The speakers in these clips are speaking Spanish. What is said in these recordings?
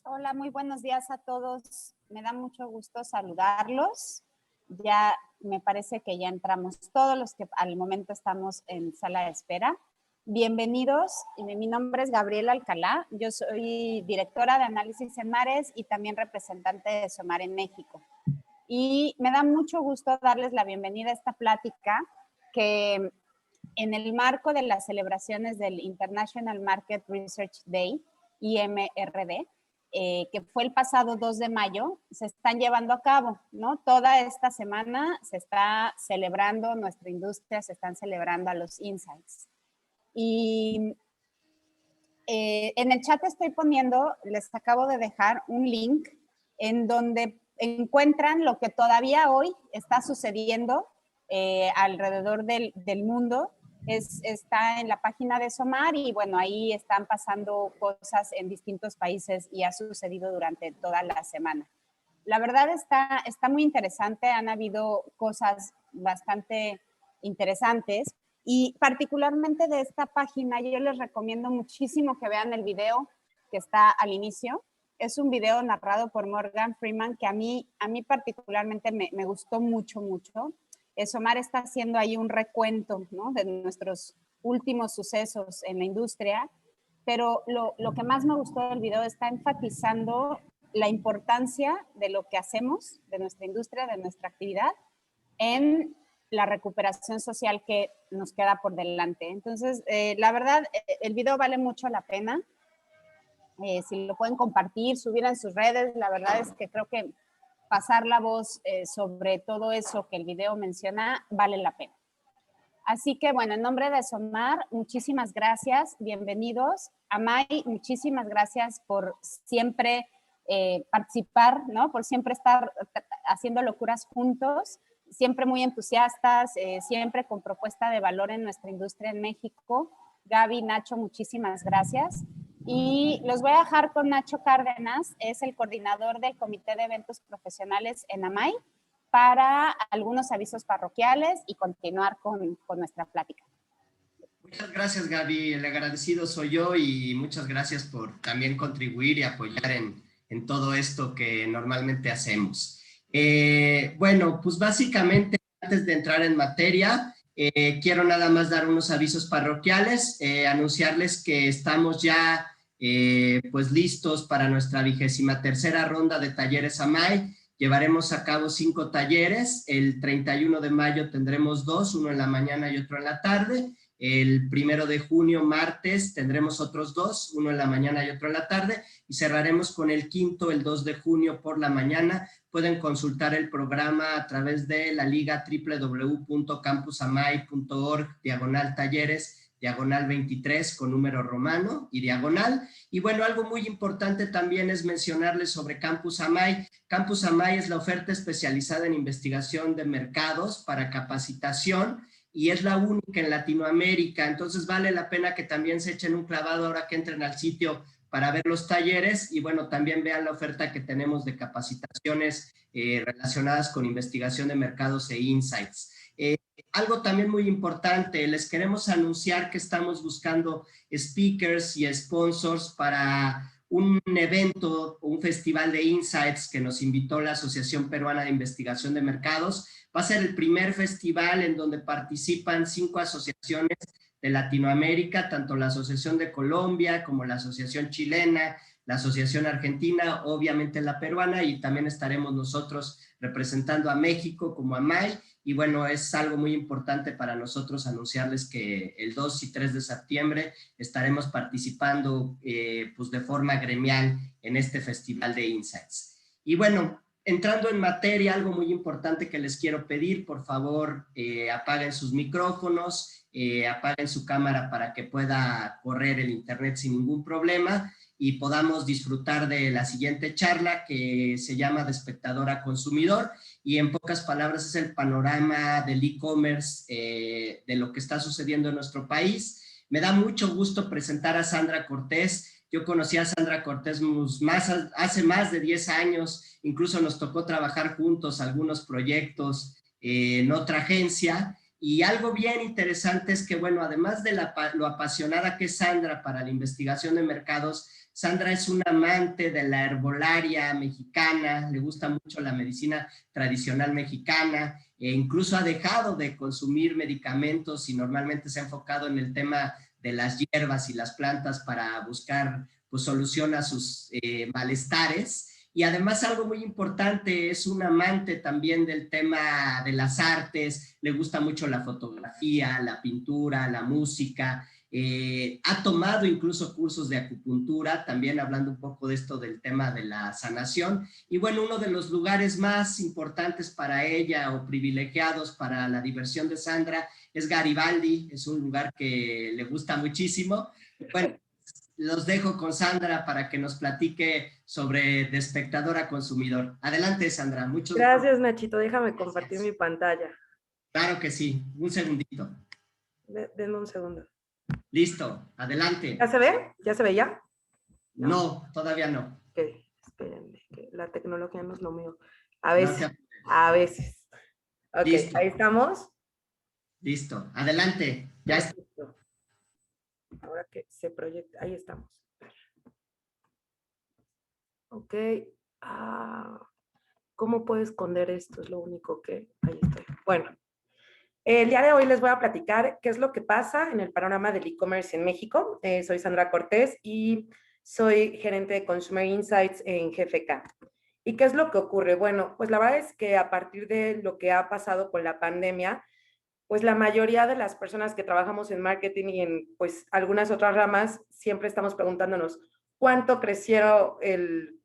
Hola, muy buenos días a todos. Me da mucho gusto saludarlos. Ya me parece que ya entramos todos los que al momento estamos en sala de espera. Bienvenidos. Mi nombre es Gabriela Alcalá. Yo soy directora de análisis en mares y también representante de SOMAR en México. Y me da mucho gusto darles la bienvenida a esta plática que en el marco de las celebraciones del International Market Research Day, IMRD, que fue el pasado 2 de mayo, se están llevando a cabo, ¿no? Toda esta semana se está celebrando nuestra industria, se están celebrando a los insights. Y en el chat estoy poniendo, les acabo de dejar un link en donde encuentran lo que todavía hoy está sucediendo alrededor del mundo. Está en la página de SOMAR y bueno, ahí están pasando cosas en distintos países y ha sucedido durante toda la semana. La verdad está muy interesante, han habido cosas bastante interesantes y particularmente de esta página yo les recomiendo muchísimo que vean el video que está al inicio. Es un video narrado por Morgan Freeman que a mí particularmente me gustó mucho. SOMAR está haciendo ahí un recuento, ¿no?, de nuestros últimos sucesos en la industria, pero lo que más me gustó del video está enfatizando la importancia de lo que hacemos, de nuestra industria, de nuestra actividad, en la recuperación social que nos queda por delante. Entonces, la verdad, el video vale mucho la pena. Si lo pueden compartir, subir en sus redes, la verdad es que creo que pasar la voz sobre todo eso que el video menciona vale la pena. Así que, bueno, en nombre de SOMAR, muchísimas gracias, bienvenidos. Amay, muchísimas gracias por siempre participar, ¿no? Por siempre estar haciendo locuras juntos, siempre muy entusiastas, siempre con propuesta de valor en nuestra industria en México. Gaby, Nacho, muchísimas gracias. Y los voy a dejar con Nacho Cárdenas, es el coordinador del Comité de Eventos Profesionales en AMAI, para algunos avisos parroquiales y continuar con nuestra plática. Muchas gracias, Gaby. El agradecido soy yo y muchas gracias por también contribuir y apoyar en todo esto que normalmente hacemos. Bueno, pues básicamente antes de entrar en materia, quiero nada más dar unos avisos parroquiales, anunciarles que estamos ya pues listos para nuestra 23ª ronda de talleres AMAI. Llevaremos a cabo 5 talleres, el 31 de mayo tendremos 2, uno en la mañana y otro en la tarde. El 1 de junio, martes, tendremos otros 2, uno en la mañana y otro en la tarde, y cerraremos con el 5º, el 2 de junio por la mañana. Pueden consultar el programa a través de la liga www.campusamai.org/talleres, /23 con número romano y diagonal. Y bueno, algo muy importante también es mencionarles sobre Campus AMAI. Campus AMAI es la oferta especializada en investigación de mercados para capacitación y es la única en Latinoamérica, entonces vale la pena que también se echen un clavado ahora que entren al sitio para ver los talleres y bueno, también vean la oferta que tenemos de capacitaciones relacionadas con investigación de mercados e insights. Algo también muy importante, les queremos anunciar que estamos buscando speakers y sponsors para un evento, un festival de insights que nos invitó la Asociación Peruana de Investigación de Mercados. Va a ser el primer festival en donde participan 5 asociaciones de Latinoamérica, tanto la Asociación de Colombia como la Asociación Chilena, la Asociación Argentina, obviamente la peruana, y también estaremos nosotros representando a México como AMAI, y bueno, es algo muy importante para nosotros anunciarles que el 2 y 3 de septiembre estaremos participando pues de forma gremial en este Festival de Insights. Y bueno, entrando en materia, algo muy importante que les quiero pedir, por favor, apaguen sus micrófonos, apaguen su cámara para que pueda correr el internet sin ningún problema y podamos disfrutar de la siguiente charla que se llama De espectador a consumidor, y en pocas palabras es el panorama del e-commerce, de lo que está sucediendo en nuestro país. Me da mucho gusto presentar a Sandra Cortés. Yo conocí a Sandra Cortés hace más de 10 años, incluso nos tocó trabajar juntos algunos proyectos en otra agencia, Y algo bien interesante es que, bueno, además de lo apasionada que es Sandra para la investigación de mercados, Sandra es una amante de la herbolaria mexicana, le gusta mucho la medicina tradicional mexicana, e incluso ha dejado de consumir medicamentos y normalmente se ha enfocado en el tema de las hierbas y las plantas para buscar pues, solución a sus malestares. Y además algo muy importante, es un amante también del tema de las artes, le gusta mucho la fotografía, la pintura, la música, ha tomado incluso cursos de acupuntura, también hablando un poco de esto del tema de la sanación. Y bueno, uno de los lugares más importantes para ella o privilegiados para la diversión de Sandra es Garibaldi, es un lugar que le gusta muchísimo. Bueno, los dejo con Sandra para que nos platique sobre de espectador a consumidor. Adelante, Sandra. Gracias, Nachito. Déjame compartir mi pantalla. Claro que sí. Un segundito. Denme un segundo. Listo. Adelante. ¿Ya se ve? ¿Ya se ve ya? No, todavía no. Ok, espérenme, que la tecnología no es lo mío. A veces. A veces. Ok, listo. ahí estamos. Listo. Adelante. Ya está. Ahora que se proyecta, ahí estamos. Ok. ¿Cómo puedo esconder esto? Es lo único que... Ahí estoy. Bueno. El día de hoy les voy a platicar qué es lo que pasa en el panorama del e-commerce en México. Soy Sandra Cortés y soy gerente de Consumer Insights en GFK. ¿Y qué es lo que ocurre? Bueno, pues la verdad es que a partir de lo que ha pasado con la pandemia, pues la mayoría de las personas que trabajamos en marketing y en pues algunas otras ramas, siempre estamos preguntándonos cuánto crecieron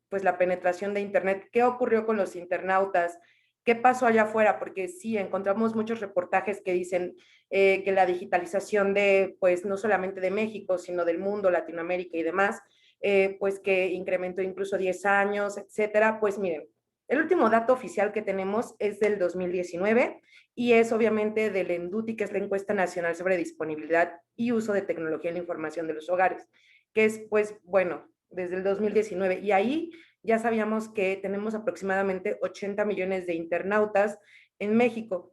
pues la penetración de Internet, qué ocurrió con los internautas, qué pasó allá afuera, porque sí, encontramos muchos reportajes que dicen que la digitalización de, pues no solamente de México, sino del mundo, Latinoamérica y demás, pues que incrementó incluso 10 años, etcétera. Pues miren, el último dato oficial que tenemos es del 2019 y es obviamente del ENDUTI, que es la Encuesta Nacional sobre Disponibilidad y Uso de Tecnología en la Información de los Hogares, que es, pues, bueno, desde el 2019. Y ahí ya sabíamos que tenemos aproximadamente 80 millones de internautas en México.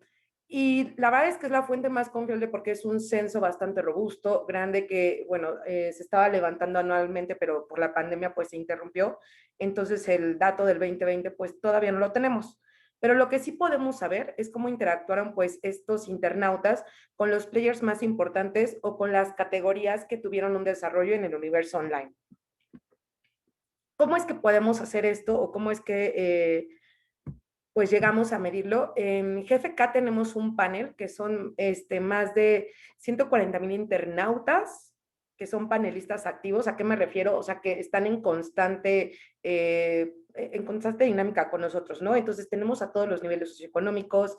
Y la verdad es que es la fuente más confiable porque es un censo bastante robusto, grande, que, bueno, se estaba levantando anualmente, pero por la pandemia pues se interrumpió. Entonces el dato del 2020 pues todavía no lo tenemos. Pero lo que sí podemos saber es cómo interactuaron pues estos internautas con los players más importantes o con las categorías que tuvieron un desarrollo en el universo online. ¿Cómo es que podemos hacer esto o cómo es que pues llegamos a medirlo? En GFK tenemos un panel que son más de 140,000 internautas que son panelistas activos. ¿A qué me refiero? O sea, que están en constante dinámica con nosotros, ¿no? Entonces tenemos a todos los niveles socioeconómicos,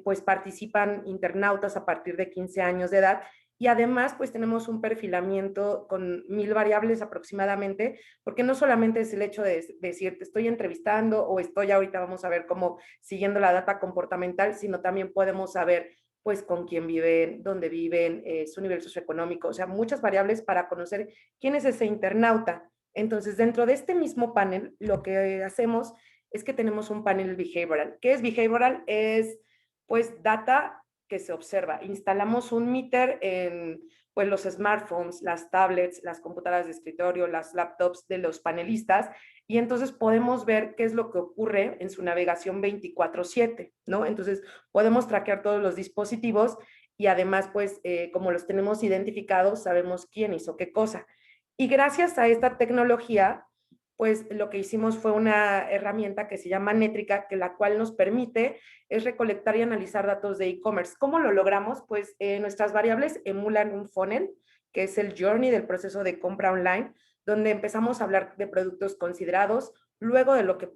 pues participan internautas a partir de 15 años de edad. Y además, pues tenemos un perfilamiento con 1000 variables aproximadamente, porque no solamente es el hecho de decir, te estoy entrevistando o estoy ahorita, vamos a ver cómo siguiendo la data comportamental, sino también podemos saber pues con quién viven, dónde viven, su nivel socioeconómico, o sea, muchas variables para conocer quién es ese internauta. Entonces, dentro de este mismo panel, lo que hacemos es que tenemos un panel behavioral. ¿Qué es behavioral? Es pues data que se observa. Instalamos un meter en pues, los smartphones, las tablets, las computadoras de escritorio, las laptops de los panelistas, y entonces podemos ver qué es lo que ocurre en su navegación 24/7, ¿no? Entonces podemos traquear todos los dispositivos y además, pues, como los tenemos identificados, sabemos quién hizo qué cosa. Y gracias a esta tecnología, pues lo que hicimos fue una herramienta que se llama Nétrica, que la cual nos permite es recolectar y analizar datos de e-commerce. ¿Cómo lo logramos? Pues nuestras variables emulan un funnel, que es el journey del proceso de compra online, donde empezamos a hablar de productos considerados, luego de lo que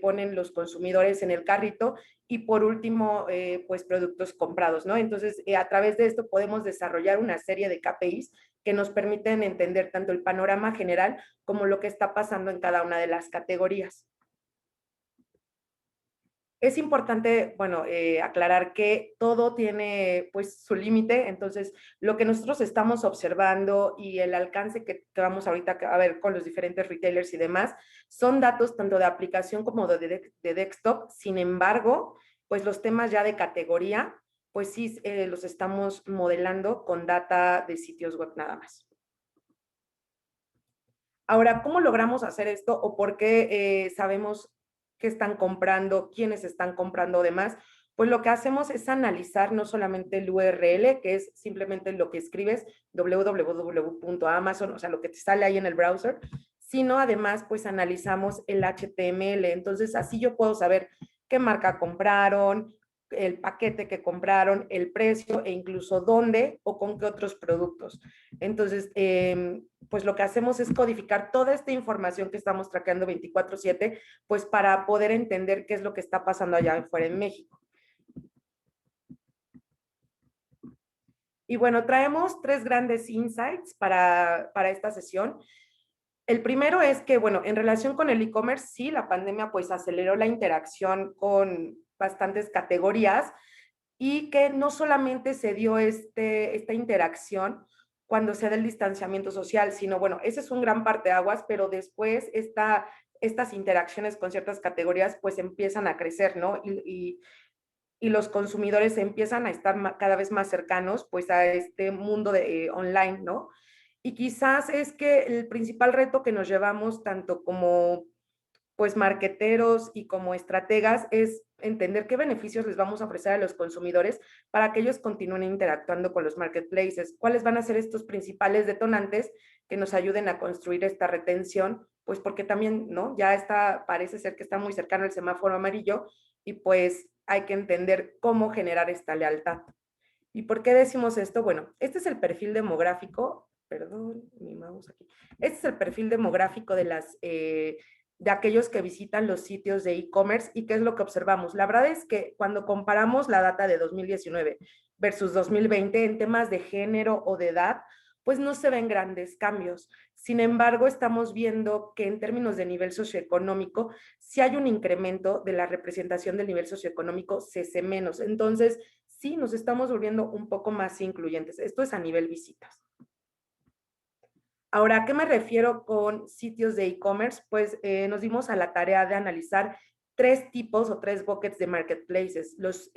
ponen los consumidores en el carrito y por último, pues productos comprados, ¿no? Entonces, a través de esto podemos desarrollar una serie de KPIs que nos permiten entender tanto el panorama general como lo que está pasando en cada una de las categorías. Es importante, bueno, aclarar que todo tiene pues su límite, entonces lo que nosotros estamos observando y el alcance que vamos ahorita a ver con los diferentes retailers y demás, son datos tanto de aplicación como de desktop. Sin embargo, pues los temas ya de categoría pues sí los estamos modelando con data de sitios web nada más. Ahora, ¿cómo logramos hacer esto o por qué sabemos qué están comprando, quiénes están comprando demás? Pues lo que hacemos es analizar no solamente el URL, que es simplemente lo que escribes, www.amazon, o sea, lo que te sale ahí en el browser, sino además pues analizamos el HTML. Entonces, así yo puedo saber qué marca compraron, el paquete que compraron, el precio e incluso dónde o con qué otros productos. Entonces, pues lo que hacemos es codificar toda esta información que estamos traqueando 24/7, pues para poder entender qué es lo que está pasando allá afuera en México. Y bueno, traemos 3 grandes insights para esta sesión. El primero es que, bueno, en relación con el e-commerce, sí, la pandemia pues aceleró la interacción con bastantes categorías y que no solamente se dio esta interacción cuando se da el distanciamiento social, sino, bueno, ese es un gran parteaguas, pero después estas interacciones con ciertas categorías pues empiezan a crecer, ¿no? Y los consumidores empiezan a estar cada vez más cercanos pues a este mundo de online, ¿no? Y quizás es que el principal reto que nos llevamos tanto como pues marqueteros y como estrategas es entender qué beneficios les vamos a ofrecer a los consumidores para que ellos continúen interactuando con los marketplaces. ¿Cuáles van a ser estos principales detonantes que nos ayuden a construir esta retención? Pues porque también, ¿no? Ya está, parece ser que está muy cercano el semáforo amarillo y pues hay que entender cómo generar esta lealtad. ¿Y por qué decimos esto? Bueno, este es el perfil demográfico, perdón, mi mouse aquí. Este es el perfil demográfico de aquellos que visitan los sitios de e-commerce y qué es lo que observamos. La verdad es que cuando comparamos la data de 2019 versus 2020 en temas de género o de edad, pues no se ven grandes cambios. Sin embargo, estamos viendo que en términos de nivel socioeconómico, sí hay un incremento de la representación del nivel socioeconómico CC-. Entonces, sí, nos estamos volviendo un poco más incluyentes. Esto es a nivel visitas. Ahora, ¿a qué me refiero con sitios de e-commerce? Pues nos dimos a la tarea de analizar 3 tipos o 3 buckets de marketplaces. Los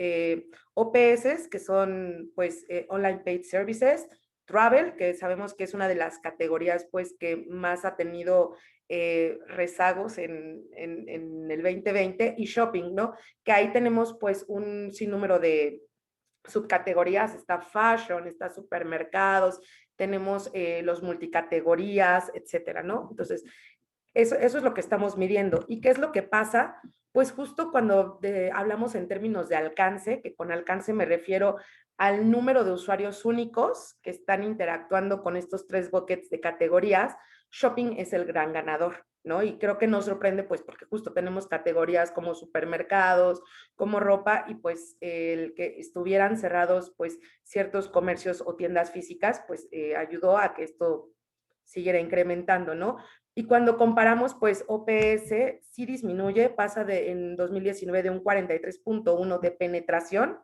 OPS, que son pues Online Paid Services, Travel, que sabemos que es una de las categorías pues que más ha tenido rezagos en el 2020, y Shopping, ¿no? Que ahí tenemos pues un sinnúmero de subcategorías, está fashion, está supermercados, tenemos los multicategorías, etcétera, ¿no? Entonces, eso es lo que estamos midiendo. ¿Y qué es lo que pasa? Pues justo cuando hablamos en términos de alcance, que con alcance me refiero al número de usuarios únicos que están interactuando con estos 3 buckets de categorías, Shopping es el gran ganador, ¿no? Y creo que nos sorprende, pues, porque justo tenemos categorías como supermercados, como ropa, y pues el que estuvieran cerrados, pues, ciertos comercios o tiendas físicas, pues, ayudó a que esto siguiera incrementando, ¿no? Y cuando comparamos, pues OPS sí disminuye, pasa en 2019 de un 43.1 de penetración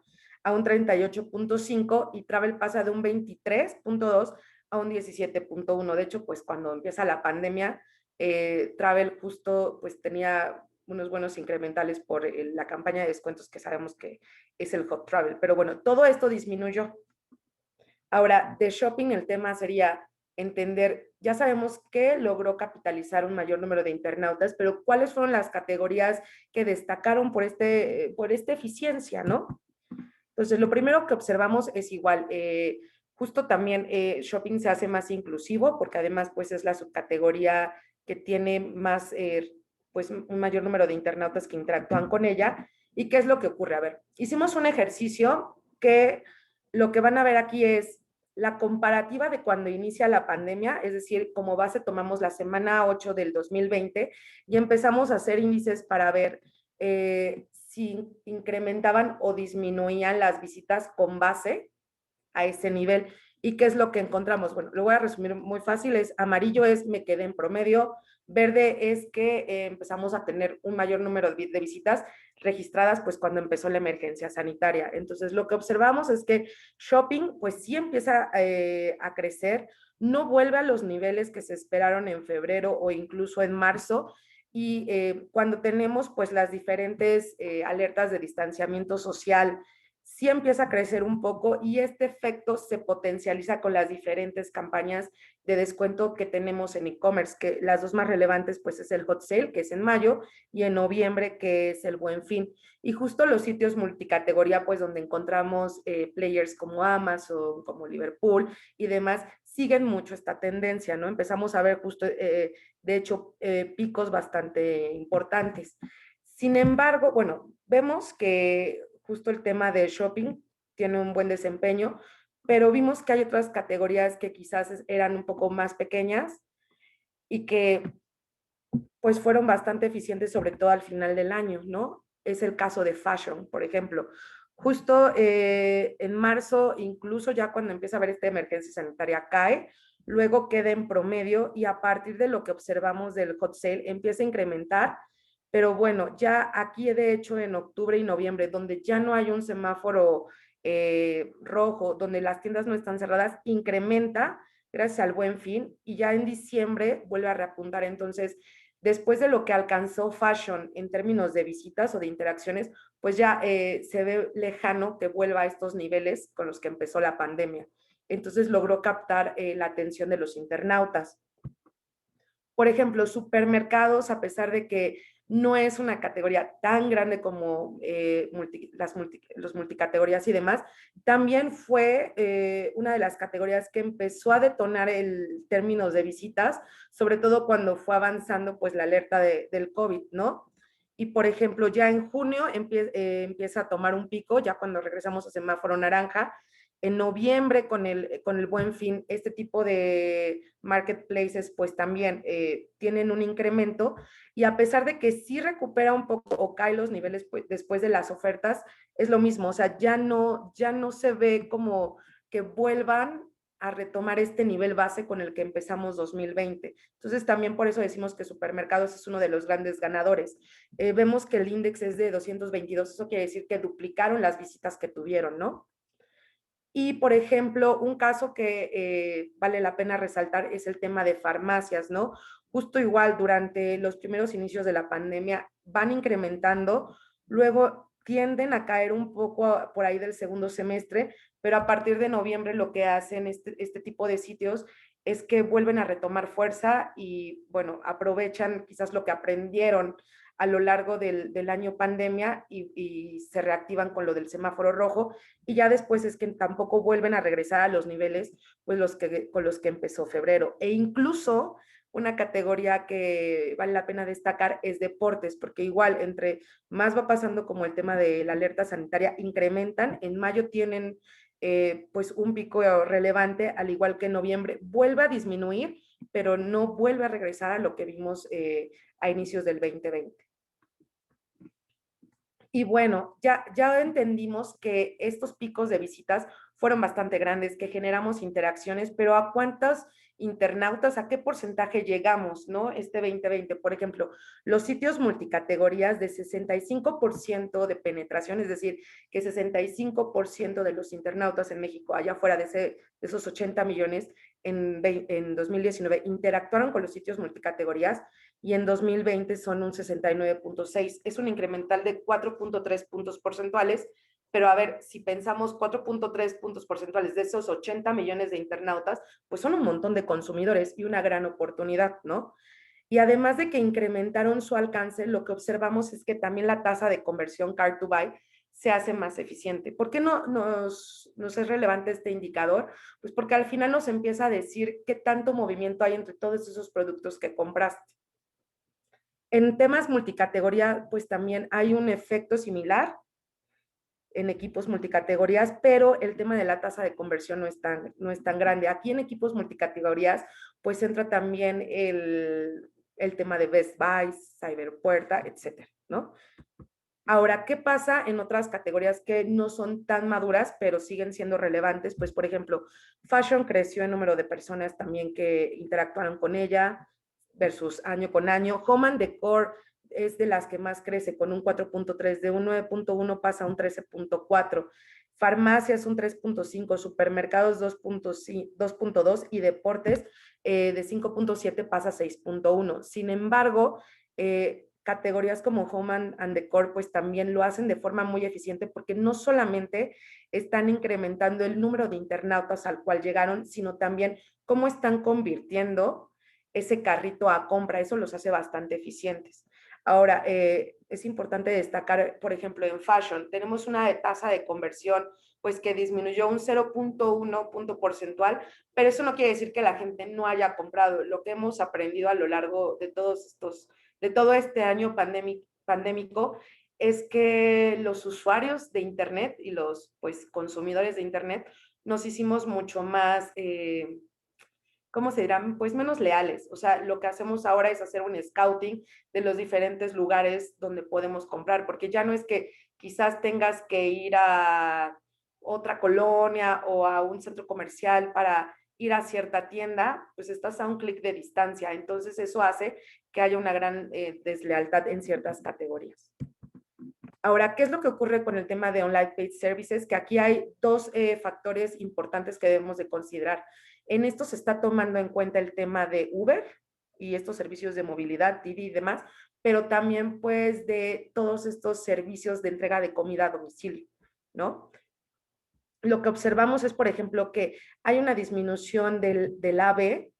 a un 38.5, y Travel pasa de un 23.2 a un 17.1. De hecho, pues cuando empieza la pandemia, Travel justo pues tenía unos buenos incrementales por la campaña de descuentos que sabemos que es el Hot Travel. Pero bueno, todo esto disminuyó. Ahora, de Shopping el tema sería entender, ya sabemos que logró capitalizar un mayor número de internautas, pero ¿cuáles fueron las categorías que destacaron por esta eficiencia, ¿no? Entonces, lo primero que observamos es igual, justo también Shopping se hace más inclusivo, porque además pues es la subcategoría que tiene más, pues un mayor número de internautas que interactúan con ella. ¿Y qué es lo que ocurre? A ver, hicimos un ejercicio que lo que van a ver aquí es la comparativa de cuando inicia la pandemia, es decir, como base tomamos la semana 8 del 2020 y empezamos a hacer índices para ver si incrementaban o disminuían las visitas con base a ese nivel. ¿Y qué es lo que encontramos? Bueno, lo voy a resumir muy fácil, es amarillo es me quedé en promedio, verde es que empezamos a tener un mayor número de visitas registradas pues cuando empezó la emergencia sanitaria. Entonces lo que observamos es que Shopping pues sí empieza a crecer, no vuelve a los niveles que se esperaron en febrero o incluso en marzo, y cuando tenemos pues las diferentes alertas de distanciamiento social, sí empieza a crecer un poco y este efecto se potencializa con las diferentes campañas de descuento que tenemos en e-commerce, que las dos más relevantes pues es el Hot Sale, que es en mayo, y en noviembre, que es el Buen Fin. Y justo los sitios multicategoría, pues donde encontramos players como Amazon, como Liverpool y demás, siguen mucho esta tendencia, ¿no? Empezamos a ver justo, de hecho, picos bastante importantes. Sin embargo, bueno, vemos que justo el tema de shopping tiene un buen desempeño, pero vimos que hay otras categorías que quizás eran un poco más pequeñas y que pues fueron bastante eficientes, sobre todo al final del año, ¿no? Es el caso de fashion, por ejemplo. Justo en marzo, incluso ya cuando empieza a haber esta emergencia sanitaria, cae, luego queda en promedio y a partir de lo que observamos del hot sale empieza a incrementar, pero bueno, ya aquí de hecho en octubre y noviembre, donde ya no hay un semáforo rojo, donde las tiendas no están cerradas, incrementa gracias al Buen Fin y ya en diciembre vuelve a reapuntar. Entonces, después de lo que alcanzó fashion en términos de visitas o de interacciones, pues ya se ve lejano que vuelva a estos niveles con los que empezó la pandemia. Entonces logró captar la atención de los internautas. Por ejemplo, supermercados, a pesar de que no es una categoría tan grande como los multicategorías y demás, también fue una de las categorías que empezó a detonar el términos de visitas, sobre todo cuando fue avanzando pues la alerta del COVID, ¿no? Y por ejemplo, ya en junio empieza a tomar un pico, ya cuando regresamos a semáforo naranja. En noviembre, con el Buen Fin, este tipo de marketplaces pues también tienen un incremento y a pesar de que sí recupera un poco o cae los niveles pues, después de las ofertas, es lo mismo, o sea, ya no se ve como que vuelvan a retomar este nivel base con el que empezamos 2020. Entonces también por eso decimos que supermercados es uno de los grandes ganadores. Vemos que el índice es de 222, eso quiere decir que duplicaron las visitas que tuvieron, ¿no? Y, por ejemplo, un caso que vale la pena resaltar es el tema de farmacias, ¿no? Justo igual, durante los primeros inicios de la pandemia van incrementando, luego tienden a caer un poco por ahí del segundo semestre, pero a partir de noviembre lo que hacen este tipo de sitios es que vuelven a retomar fuerza y, bueno, aprovechan quizás lo que aprendieron a lo largo del año pandemia y se reactivan con lo del semáforo rojo y ya después es que tampoco vuelven a regresar a los niveles pues con los que empezó febrero. E incluso una categoría que vale la pena destacar es deportes, porque igual entre más va pasando como el tema de la alerta sanitaria, incrementan, en mayo tienen pues un pico relevante, al igual que en noviembre, vuelve a disminuir, pero no vuelve a regresar a lo que vimos a inicios del 2020. Y bueno, ya entendimos que estos picos de visitas fueron bastante grandes, que generamos interacciones, pero ¿a cuántos internautas, a qué porcentaje llegamos, ¿no? Este 2020, por ejemplo, los sitios multicategorías de 65% de penetración, es decir, que 65% de los internautas en México, allá fuera de esos 80 millones en 2019, interactuaron con los sitios multicategorías y en 2020 son un 69.6. Es un incremental de 4.3 puntos porcentuales, pero a ver, si pensamos 4.3 puntos porcentuales de esos 80 millones de internautas, pues son un montón de consumidores y una gran oportunidad, ¿no? Y además de que incrementaron su alcance, lo que observamos es que también la tasa de conversión car to buy se hace más eficiente. ¿Por qué no nos es relevante este indicador? Pues porque al final nos empieza a decir qué tanto movimiento hay entre todos esos productos que compraste. En temas multicategoría, pues también hay un efecto similar en equipos multicategorías, pero el tema de la tasa de conversión no es tan grande. Aquí en equipos multicategorías, pues entra también el tema de Best Buy, Cyberpuerta, etcétera, ¿no? Ahora, ¿qué pasa en otras categorías que no son tan maduras, pero siguen siendo relevantes? Pues, por ejemplo, Fashion creció en número de personas también que interactuaron con ella versus año con año. Home and Decor es de las que más crece, con un 4.3, de un 9.1 pasa a un 13.4. Farmacias un 3.5, supermercados 2.2 y deportes de 5.7 pasa a 6.1. Sin embargo, categorías como Home and Decor pues también lo hacen de forma muy eficiente porque no solamente están incrementando el número de internautas al cual llegaron, sino también cómo están convirtiendo ese carrito a compra. Eso los hace bastante eficientes. Ahora, es importante destacar, por ejemplo, en fashion, tenemos una tasa de conversión pues que disminuyó un 0.1 punto porcentual, pero eso no quiere decir que la gente no haya comprado. Lo que hemos aprendido a lo largo de todo este año pandémico es que los usuarios de Internet y los pues consumidores de Internet nos hicimos mucho más ¿cómo se dirán? Pues menos leales. O sea, lo que hacemos ahora es hacer un scouting de los diferentes lugares donde podemos comprar, porque ya no es que quizás tengas que ir a otra colonia o a un centro comercial para ir a cierta tienda, pues estás a un clic de distancia. Entonces eso hace que haya una gran deslealtad en ciertas categorías. Ahora, ¿qué es lo que ocurre con el tema de online paid services? Que aquí hay dos factores importantes que debemos de considerar. En esto se está tomando en cuenta el tema de Uber y estos servicios de movilidad, Didi y demás, pero también pues de todos estos servicios de entrega de comida a domicilio, ¿no? Lo que observamos es, por ejemplo, que hay una disminución del AB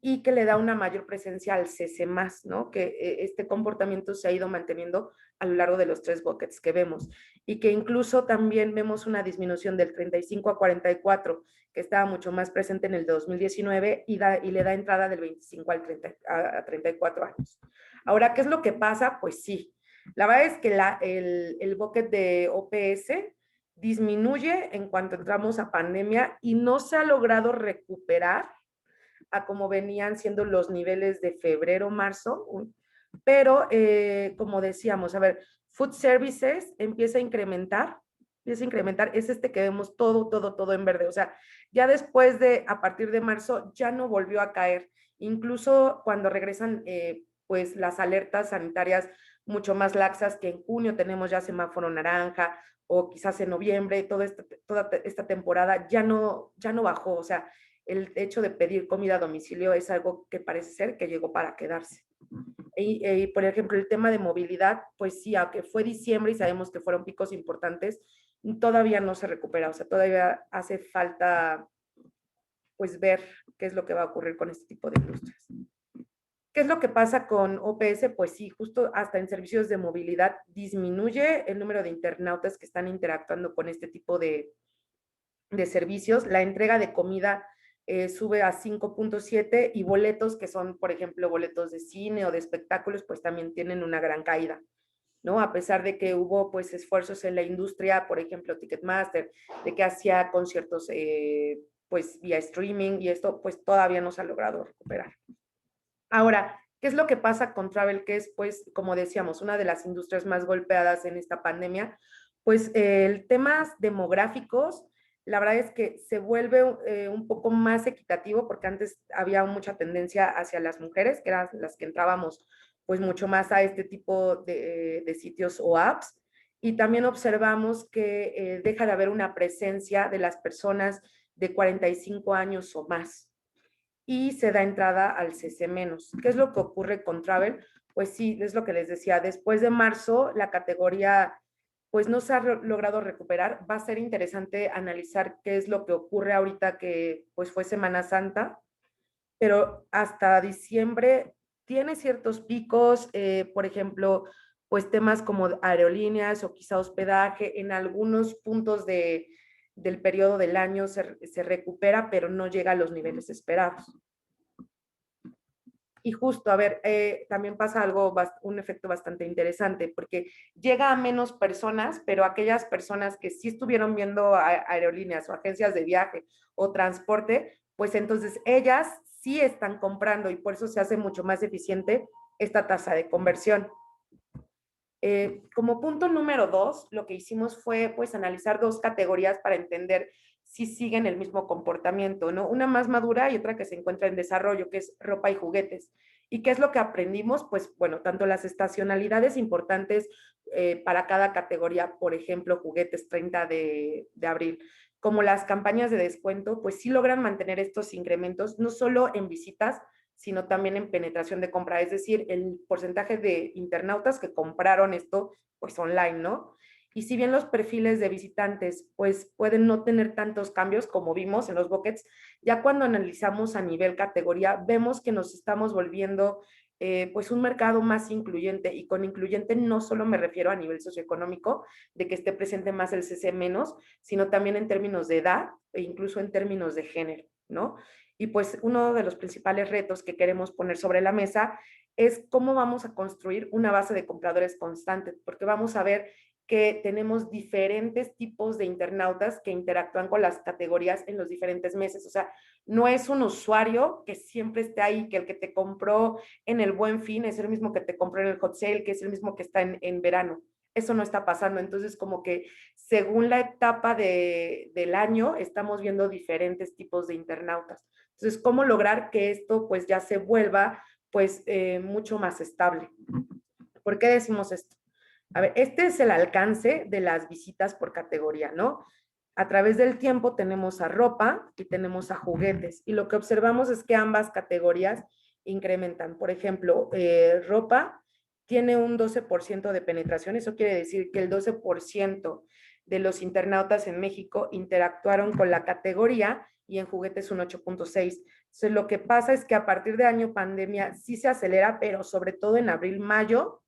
y que le da una mayor presencia al CC+, ¿no? Que este comportamiento se ha ido manteniendo a lo largo de los 3 buckets que vemos y que incluso también vemos una disminución del 35 a 44, que estaba mucho más presente en el 2019 y le da entrada del 25 a 34 años. Ahora, ¿qué es lo que pasa? Pues sí, la verdad es que el bucket de OPS disminuye en cuanto entramos a pandemia y no se ha logrado recuperar a como venían siendo los niveles de febrero, marzo, pero como decíamos, a ver, food services empieza a incrementar, es este que vemos todo en verde, o sea, ya después a partir de marzo, ya no volvió a caer, incluso cuando regresan pues las alertas sanitarias mucho más laxas, que en junio tenemos ya semáforo naranja, o quizás en noviembre, toda esta temporada ya no bajó, o sea, el hecho de pedir comida a domicilio es algo que parece ser que llegó para quedarse. Y por ejemplo, el tema de movilidad, pues sí, aunque fue diciembre y sabemos que fueron picos importantes, todavía no se recupera, o sea, todavía hace falta pues ver qué es lo que va a ocurrir con este tipo de industrias. ¿Qué es lo que pasa con OPS? Pues sí, justo hasta en servicios de movilidad disminuye el número de internautas que están interactuando con este tipo de servicios. La entrega de comida sube a 5.7 y boletos que son, por ejemplo, boletos de cine o de espectáculos, pues también tienen una gran caída, ¿no? A pesar de que hubo pues esfuerzos en la industria, por ejemplo, Ticketmaster, de que hacía conciertos pues vía streaming y esto pues todavía no se ha logrado recuperar. Ahora, ¿qué es lo que pasa con Travel? Que es pues, como decíamos, una de las industrias más golpeadas en esta pandemia. Pues el temas demográficos, la verdad es que se vuelve un poco más equitativo porque antes había mucha tendencia hacia las mujeres, que eran las que entrábamos pues mucho más a este tipo de sitios o apps. Y también observamos que deja de haber una presencia de las personas de 45 años o más y se da entrada al CC-. ¿Qué es lo que ocurre con Travel? Pues sí, es lo que les decía, después de marzo la categoría pues no se ha logrado recuperar. Va a ser interesante analizar qué es lo que ocurre ahorita que pues fue Semana Santa, pero hasta diciembre tiene ciertos picos, por ejemplo, pues temas como aerolíneas o quizá hospedaje, en algunos puntos del periodo del año se recupera, pero no llega a los niveles esperados. Y justo, a ver, también pasa un efecto bastante interesante, porque llega a menos personas, pero aquellas personas que sí estuvieron viendo aerolíneas o agencias de viaje o transporte, pues entonces ellas sí están comprando y por eso se hace mucho más eficiente esta tasa de conversión. Como punto número 2, lo que hicimos fue pues analizar 2 categorías para entender si siguen el mismo comportamiento, ¿no? Una más madura y otra que se encuentra en desarrollo, que es ropa y juguetes. ¿Y qué es lo que aprendimos? Pues bueno, tanto las estacionalidades importantes para cada categoría, por ejemplo, juguetes 30 de abril, como las campañas de descuento, pues sí logran mantener estos incrementos, no solo en visitas, sino también en penetración de compra, es decir, el porcentaje de internautas que compraron esto pues online, ¿no? Y si bien los perfiles de visitantes pues pueden no tener tantos cambios como vimos en los buckets, ya cuando analizamos a nivel categoría vemos que nos estamos volviendo pues un mercado más incluyente, y con incluyente no solo me refiero a nivel socioeconómico, de que esté presente más el CC menos, sino también en términos de edad e incluso en términos de género, ¿no? Y pues uno de los principales retos que queremos poner sobre la mesa es cómo vamos a construir una base de compradores constante, porque vamos a ver que tenemos diferentes tipos de internautas que interactúan con las categorías en los diferentes meses. O sea, no es un usuario que siempre esté ahí, que el que te compró en el Buen Fin es el mismo que te compró en el Hot Sale, que es el mismo que está en verano. Eso no está pasando. Entonces, como que según la etapa del año, estamos viendo diferentes tipos de internautas. Entonces, ¿cómo lograr que esto pues ya se vuelva pues mucho más estable? ¿Por qué decimos esto? A ver, este es el alcance de las visitas por categoría, ¿no? A través del tiempo tenemos a ropa y tenemos a juguetes, y lo que observamos es que ambas categorías incrementan. Por ejemplo, ropa tiene un 12% de penetración, eso quiere decir que el 12% de los internautas en México interactuaron con la categoría, y en juguetes un 8.6%. Entonces, lo que pasa es que a partir de año pandemia sí se acelera, pero sobre todo en abril, mayo,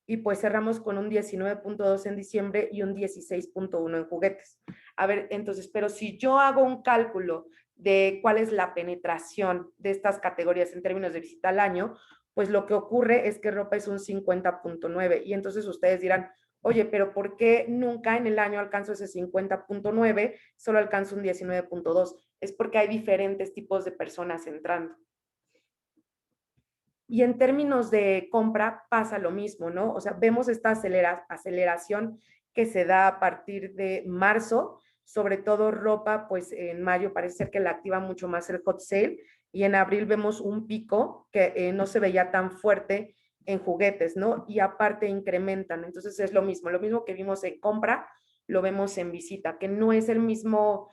y pues cerramos con un 19.2 en diciembre y un 16.1 en juguetes. A ver, entonces, pero si yo hago un cálculo de cuál es la penetración de estas categorías en términos de visita al año, pues lo que ocurre es que ropa es un 50.9, y entonces ustedes dirán, oye, pero ¿por qué nunca en el año alcanzo ese 50.9, solo alcanzo un 19.2? Es porque hay diferentes tipos de personas entrando. Y en términos de compra pasa lo mismo, ¿no? O sea, vemos esta aceleración que se da a partir de marzo, sobre todo ropa, pues en mayo parece ser que la activa mucho más el hot sale, y en abril vemos un pico que no se veía tan fuerte en juguetes, ¿no? Y aparte incrementan. Entonces es lo mismo que vimos en compra, lo vemos en visita, que no es el mismo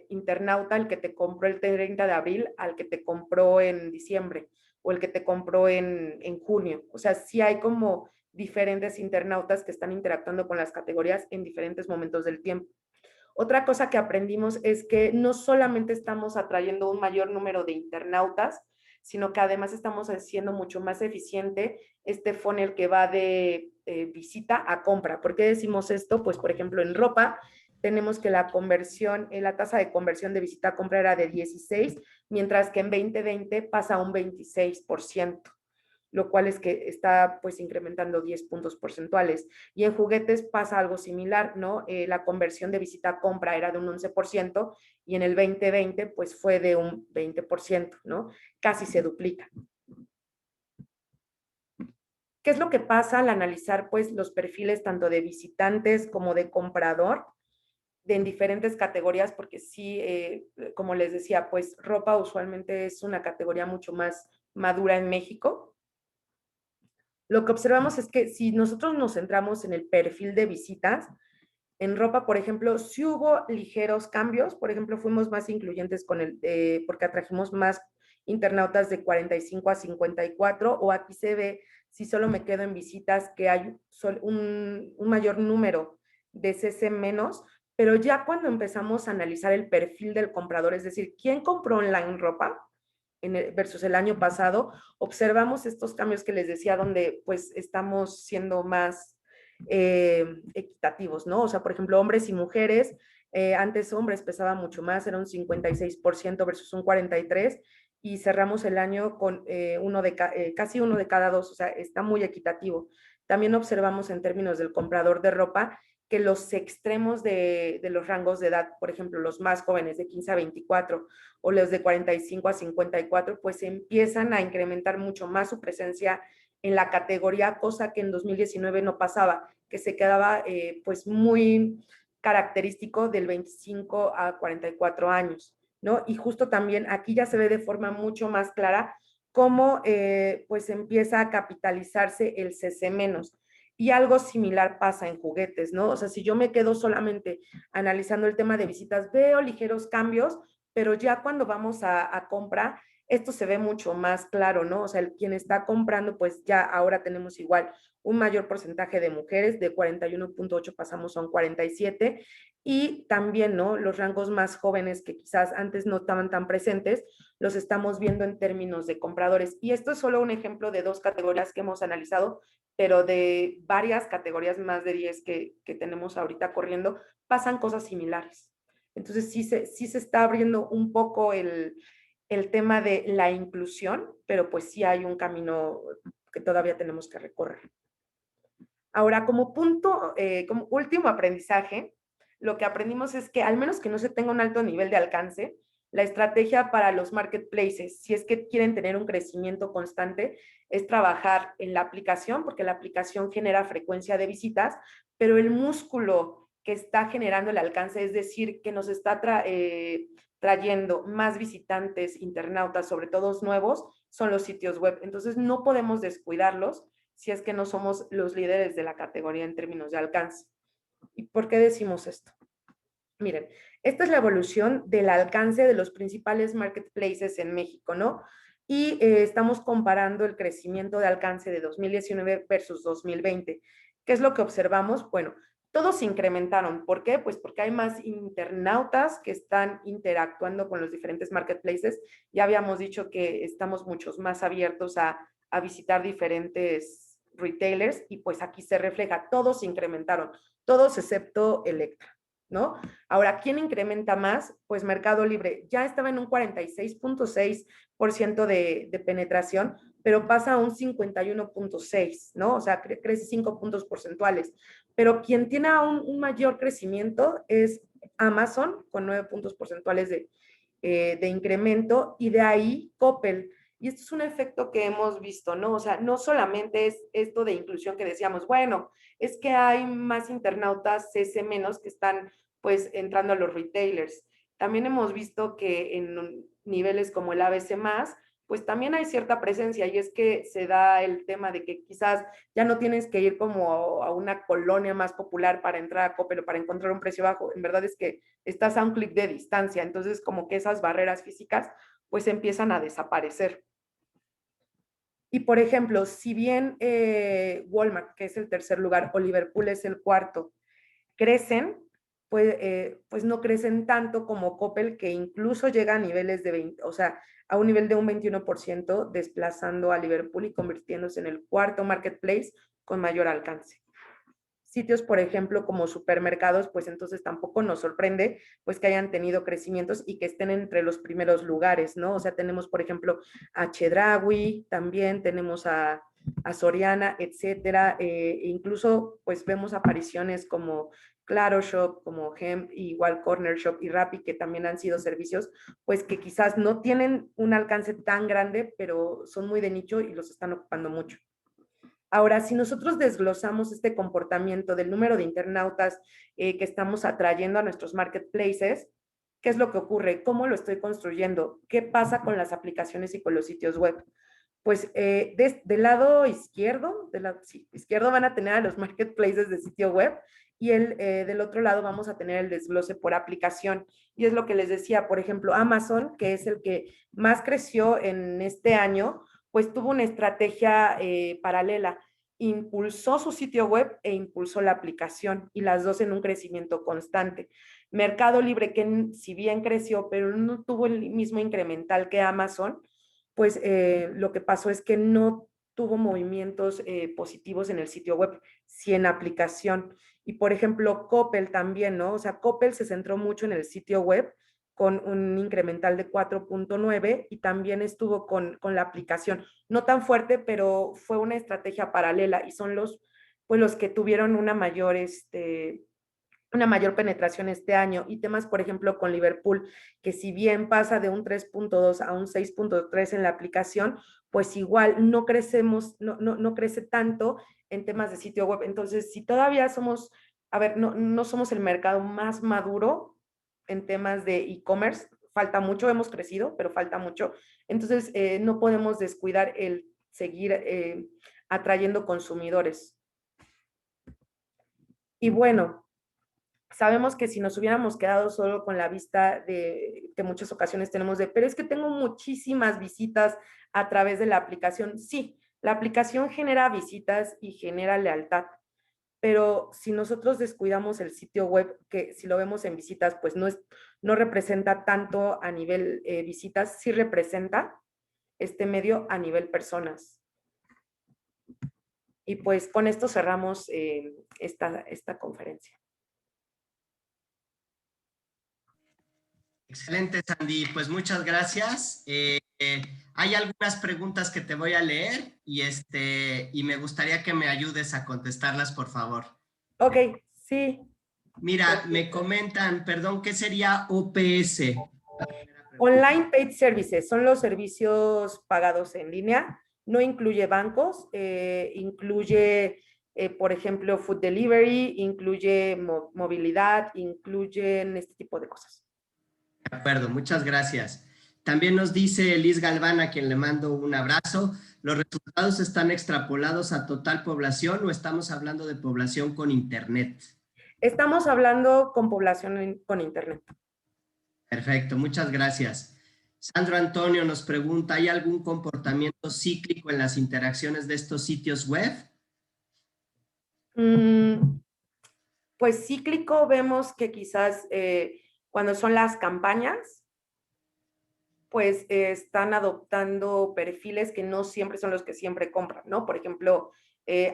internauta el que te compró el 30 de abril al que te compró en diciembre, o el que te compró en junio. O sea, sí hay como diferentes internautas que están interactuando con las categorías en diferentes momentos del tiempo. Otra cosa que aprendimos es que no solamente estamos atrayendo un mayor número de internautas, sino que además estamos haciendo mucho más eficiente este funnel que va de visita a compra. ¿Por qué decimos esto? Pues, por ejemplo, en ropa tenemos que la conversión, la tasa de conversión de visita a compra era de 16, mientras que en 2020 pasa a un 26%, lo cual es que está pues incrementando 10 puntos porcentuales. Y en juguetes pasa algo similar, ¿no? La conversión de visita a compra era de un 11%, y en el 2020 pues fue de un 20%, ¿no? Casi se duplica. ¿Qué es lo que pasa al analizar pues los perfiles tanto de visitantes como de comprador en diferentes categorías? Porque sí, como les decía, pues ropa usualmente es una categoría mucho más madura en México. Lo que observamos es que si nosotros nos centramos en el perfil de visitas, en ropa, por ejemplo, sí hubo ligeros cambios. Por ejemplo, fuimos más incluyentes con porque atrajimos más internautas de 45 a 54, o aquí se ve, si solo me quedo en visitas, que hay un mayor número de CC menos, pero ya cuando empezamos a analizar el perfil del comprador, es decir, ¿quién compró online ropa versus el año pasado? Observamos estos cambios que les decía, donde pues estamos siendo más equitativos, ¿no? O sea, por ejemplo, hombres y mujeres, antes hombres pesaba mucho más, era un 56% versus un 43%, y cerramos el año con casi uno de cada dos, o sea, está muy equitativo. También observamos en términos del comprador de ropa que los extremos de los rangos de edad, por ejemplo, los más jóvenes de 15 a 24 o los de 45 a 54, pues empiezan a incrementar mucho más su presencia en la categoría, cosa que en 2019 no pasaba, que se quedaba pues muy característico del 25 a 44 años, ¿no? Y justo también aquí ya se ve de forma mucho más clara cómo pues empieza a capitalizarse el CC menos. Y algo similar pasa en juguetes, ¿no? O sea, si yo me quedo solamente analizando el tema de visitas, veo ligeros cambios, pero ya cuando vamos a compra, esto se ve mucho más claro, ¿no? O sea, quien está comprando, pues ya ahora tenemos igual un mayor porcentaje de mujeres, de 41.8 pasamos a un 47, y también, ¿no? Los rangos más jóvenes que quizás antes no estaban tan presentes, los estamos viendo en términos de compradores. Y esto es solo un ejemplo de 2 categorías que hemos analizado, pero de varias categorías, más de 10 que tenemos ahorita corriendo, pasan cosas similares. Entonces sí se está abriendo un poco el tema de la inclusión, pero pues sí hay un camino que todavía tenemos que recorrer. Ahora, como punto, como último aprendizaje, lo que aprendimos es que al menos que no se tenga un alto nivel de alcance, la estrategia para los marketplaces, si es que quieren tener un crecimiento constante, es trabajar en la aplicación, porque la aplicación genera frecuencia de visitas, pero el músculo que está generando el alcance, es decir, que nos está trayendo más visitantes, internautas, sobre todo nuevos, son los sitios web. Entonces, no podemos descuidarlos si es que no somos los líderes de la categoría en términos de alcance. ¿Y por qué decimos esto? Miren, esta es la evolución del alcance de los principales marketplaces en México, ¿no? Y estamos comparando el crecimiento de alcance de 2019 versus 2020. ¿Qué es lo que observamos? Bueno, todos se incrementaron. ¿Por qué? Pues porque hay más internautas que están interactuando con los diferentes marketplaces. Ya habíamos dicho que estamos muchos más abiertos a visitar diferentes retailers y pues aquí se refleja, todos se incrementaron, todos excepto Electra, ¿no? Ahora, ¿quién incrementa más? Pues Mercado Libre ya estaba en un 46.6% de penetración, pero pasa a un 51.6, ¿no? O sea, crece 5 puntos porcentuales. Pero quien tiene un mayor crecimiento es Amazon, con 9 puntos porcentuales de incremento, y de ahí Coppel. Y esto es un efecto que hemos visto, ¿no? O sea, no solamente es esto de inclusión que decíamos, bueno, es que hay más internautas CC menos que están pues entrando a los retailers. También hemos visto que en niveles como el ABC+, pues también hay cierta presencia, y es que se da el tema de que quizás ya no tienes que ir como a una colonia más popular para entrar a Coppel o para encontrar un precio bajo. En verdad es que estás a un clic de distancia, entonces como que esas barreras físicas pues empiezan a desaparecer. Y por ejemplo, si bien Walmart, que es el tercer lugar, o Liverpool es el cuarto, crecen, pues no crecen tanto como Coppel, que incluso llega a niveles de 20, o sea, a un nivel de un 21%, desplazando a Liverpool y convirtiéndose en el cuarto marketplace con mayor alcance. Sitios, por ejemplo, como supermercados, pues entonces tampoco nos sorprende pues que hayan tenido crecimientos y que estén entre los primeros lugares, ¿no? O sea, tenemos, por ejemplo, a Chedraui, también tenemos a Soriana, etcétera. Incluso, pues vemos apariciones como Claro Shop, como Hemp, igual Corner Shop y Rappi, que también han sido servicios, pues que quizás no tienen un alcance tan grande, pero son muy de nicho y los están ocupando mucho. Ahora, si nosotros desglosamos este comportamiento del número de internautas que estamos atrayendo a nuestros marketplaces, ¿qué es lo que ocurre? ¿Cómo lo estoy construyendo? ¿Qué pasa con las aplicaciones y con los sitios web? Pues del lado izquierdo, izquierdo van a tener a los marketplaces de sitio web, y del otro lado vamos a tener el desglose por aplicación. Y es lo que les decía, por ejemplo, Amazon, que es el que más creció en este año, pues tuvo una estrategia paralela. Impulsó su sitio web e impulsó la aplicación, y las dos en un crecimiento constante. Mercado Libre, que si bien creció, pero no tuvo el mismo incremental que Amazon, pues lo que pasó es que no tuvo movimientos positivos en el sitio web, sí en aplicación. Y por ejemplo, Coppel también, ¿no? O sea, Coppel se centró mucho en el sitio web con un incremental de 4.9, y también estuvo con la aplicación. No tan fuerte, pero fue una estrategia paralela, y son pues los que tuvieron una mayor penetración este año. Y temas, por ejemplo, con Liverpool, que si bien pasa de un 3.2 a un 6.3 en la aplicación, pues igual no crecemos, no crece tanto en temas de sitio web. Entonces, si todavía somos, a ver, no somos el mercado más maduro en temas de e-commerce, falta mucho, hemos crecido, pero falta mucho. Entonces, no podemos descuidar el seguir atrayendo consumidores. Y bueno, sabemos que si nos hubiéramos quedado solo con la vista de que muchas ocasiones tenemos de, pero es que tengo muchísimas visitas a través de la aplicación. Sí, la aplicación genera visitas y genera lealtad, pero si nosotros descuidamos el sitio web, que si lo vemos en visitas, pues no representa tanto a nivel visitas, sí representa este medio a nivel personas. Y pues con esto cerramos esta conferencia. Excelente, Sandy. Pues muchas gracias. Hay algunas preguntas que te voy a leer y me gustaría que me ayudes a contestarlas, por favor. Ok, sí. Mira, me comentan, perdón, ¿qué sería OPS? Online Paid Services son los servicios pagados en línea. No incluye bancos, incluye, por ejemplo, food delivery, incluye movilidad, incluyen este tipo de cosas. De acuerdo, muchas gracias. También nos dice Liz Galván, a quien le mando un abrazo. ¿Los resultados están extrapolados a total población o estamos hablando de población con internet? Estamos hablando con población con internet. Perfecto, muchas gracias. Sandro Antonio nos pregunta, ¿hay algún comportamiento cíclico en las interacciones de estos sitios web? Pues cíclico vemos que quizás cuando son las campañas, pues están adoptando perfiles que no siempre son los que siempre compran, ¿no? Por ejemplo,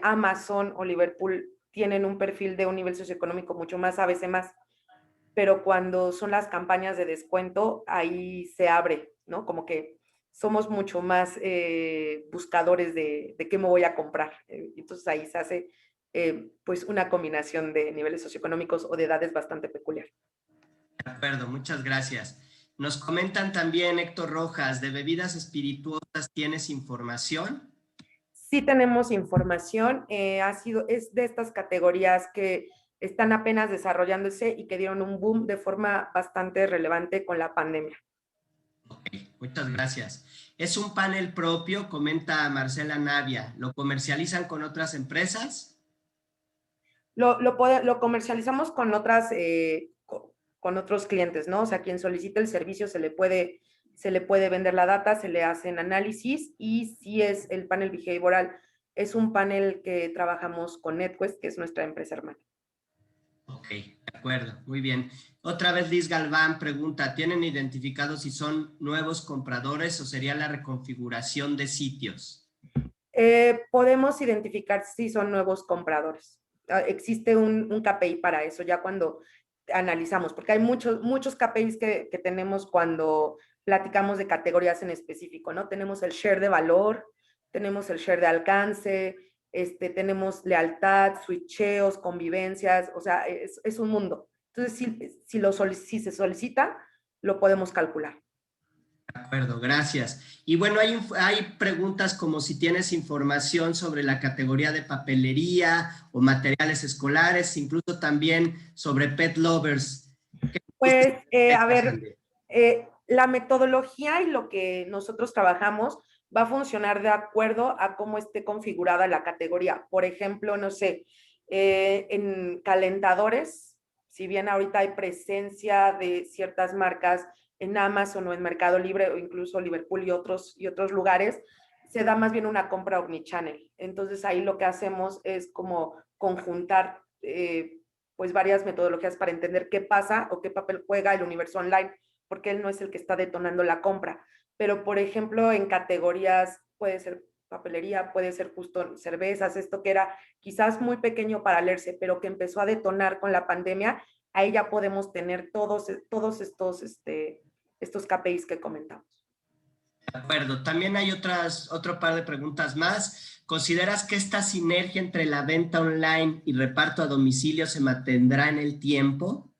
Amazon o Liverpool tienen un perfil de un nivel socioeconómico mucho más, a veces más, pero cuando son las campañas de descuento, ahí se abre, ¿no? Como que somos mucho más buscadores de qué me voy a comprar. Entonces ahí se hace pues una combinación de niveles socioeconómicos o de edades bastante peculiar. De acuerdo, muchas gracias. Nos comentan también, Héctor Rojas, ¿de bebidas espirituosas tienes información? Sí tenemos información, es de estas categorías que están apenas desarrollándose y que dieron un boom de forma bastante relevante con la pandemia. Ok, muchas gracias. Es un panel propio, comenta Marcela Navia. ¿Lo comercializan con otras empresas? Lo comercializamos con con otros clientes, ¿no? O sea, quien solicita el servicio se le puede vender la data, se le hacen análisis y si es el panel behavioral, es un panel que trabajamos con NetQuest, que es nuestra empresa hermana. Ok, de acuerdo, muy bien. Otra vez Liz Galván pregunta, ¿tienen identificado si son nuevos compradores o sería la reconfiguración de sitios? Podemos identificar si son nuevos compradores. Existe un KPI para eso, ya cuando analizamos, porque hay muchos KPIs que tenemos cuando platicamos de categorías en específico, ¿no? Tenemos el share de valor, tenemos el share de alcance, tenemos lealtad, switcheos, convivencias, o sea, es un mundo. Entonces, si se solicita, lo podemos calcular. De acuerdo, gracias. Y bueno, hay preguntas como si tienes información sobre la categoría de papelería o materiales escolares, incluso también sobre pet lovers. Pues, a ver, la metodología y lo que nosotros trabajamos va a funcionar de acuerdo a cómo esté configurada la categoría. Por ejemplo, no sé, en calentadores, si bien ahorita hay presencia de ciertas marcas en Amazon o en Mercado Libre o incluso Liverpool y otros lugares, se da más bien una compra omnichannel. Entonces ahí lo que hacemos es como conjuntar pues varias metodologías para entender qué pasa o qué papel juega el universo online, porque él no es el que está detonando la compra. Pero, por ejemplo, en categorías puede ser papelería, puede ser justo cervezas, esto que era quizás muy pequeño para leerse, pero que empezó a detonar con la pandemia, ahí ya podemos tener todos estos KPIs que comentamos. De acuerdo. También hay otro par de preguntas más. ¿Consideras que esta sinergia entre la venta online y reparto a domicilio se mantendrá en el tiempo?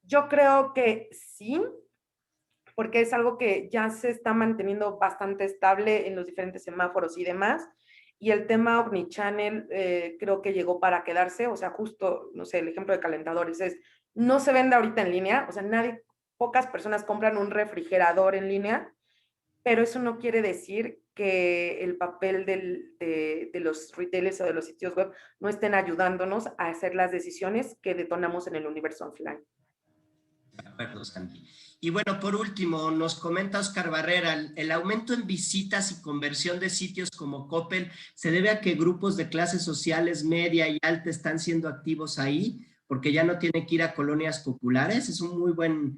Yo creo que sí, porque es algo que ya se está manteniendo bastante estable en los diferentes semáforos y demás. Y el tema omnichannel creo que llegó para quedarse, o sea, justo, no sé, el ejemplo de calentadores es, no se vende ahorita en línea, o sea, pocas personas compran un refrigerador en línea, pero eso no quiere decir que el papel de los retailers o de los sitios web no estén ayudándonos a hacer las decisiones que detonamos en el universo offline. De acuerdo, Sandy. Y bueno, por último, nos comenta Oscar Barrera, el aumento en visitas y conversión de sitios como Coppel se debe a que grupos de clases sociales media y alta están siendo activos ahí, porque ya no tienen que ir a colonias populares. Es una muy buena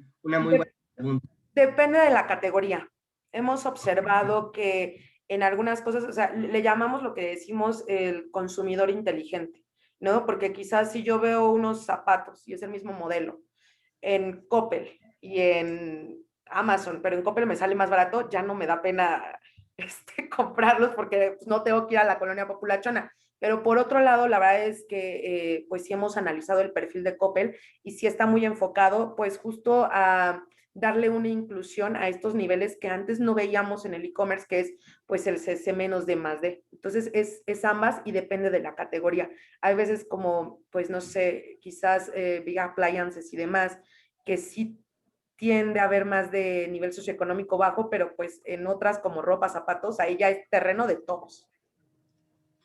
pregunta. Depende de la categoría. Hemos observado que en algunas cosas, o sea, le llamamos lo que decimos el consumidor inteligente, ¿no? Porque quizás si yo veo unos zapatos y es el mismo modelo en Coppel y en Amazon, pero en Coppel me sale más barato, ya no me da pena comprarlos porque no tengo que ir a la colonia populachona. Pero por otro lado, la verdad es que pues sí hemos analizado el perfil de Coppel y sí está muy enfocado pues justo a darle una inclusión a estos niveles que antes no veíamos en el e-commerce, que es pues el CC menos D más D. Entonces es ambas y depende de la categoría. Hay veces como, pues no sé, quizás big appliances y demás, que sí tiende a haber más de nivel socioeconómico bajo, pero pues en otras como ropa, zapatos, ahí ya es terreno de todos.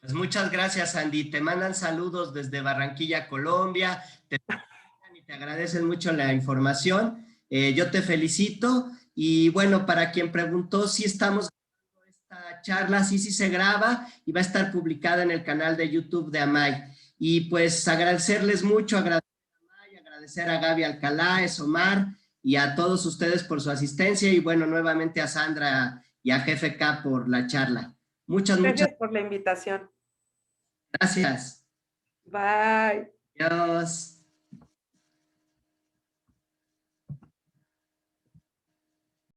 Pues muchas gracias, Andy. Te mandan saludos desde Barranquilla, Colombia. Te agradecen mucho la información. Yo te felicito. Y bueno, para quien preguntó si estamos grabando esta charla, sí se graba y va a estar publicada en el canal de YouTube de AMAI. Y pues agradecerles mucho, agradecer a Gaby Alcalá, Omar y a todos ustedes por su asistencia y bueno, nuevamente a Sandra y a Jefe K por la charla. Muchas Gracias por la invitación. gracias. Bye. Adiós.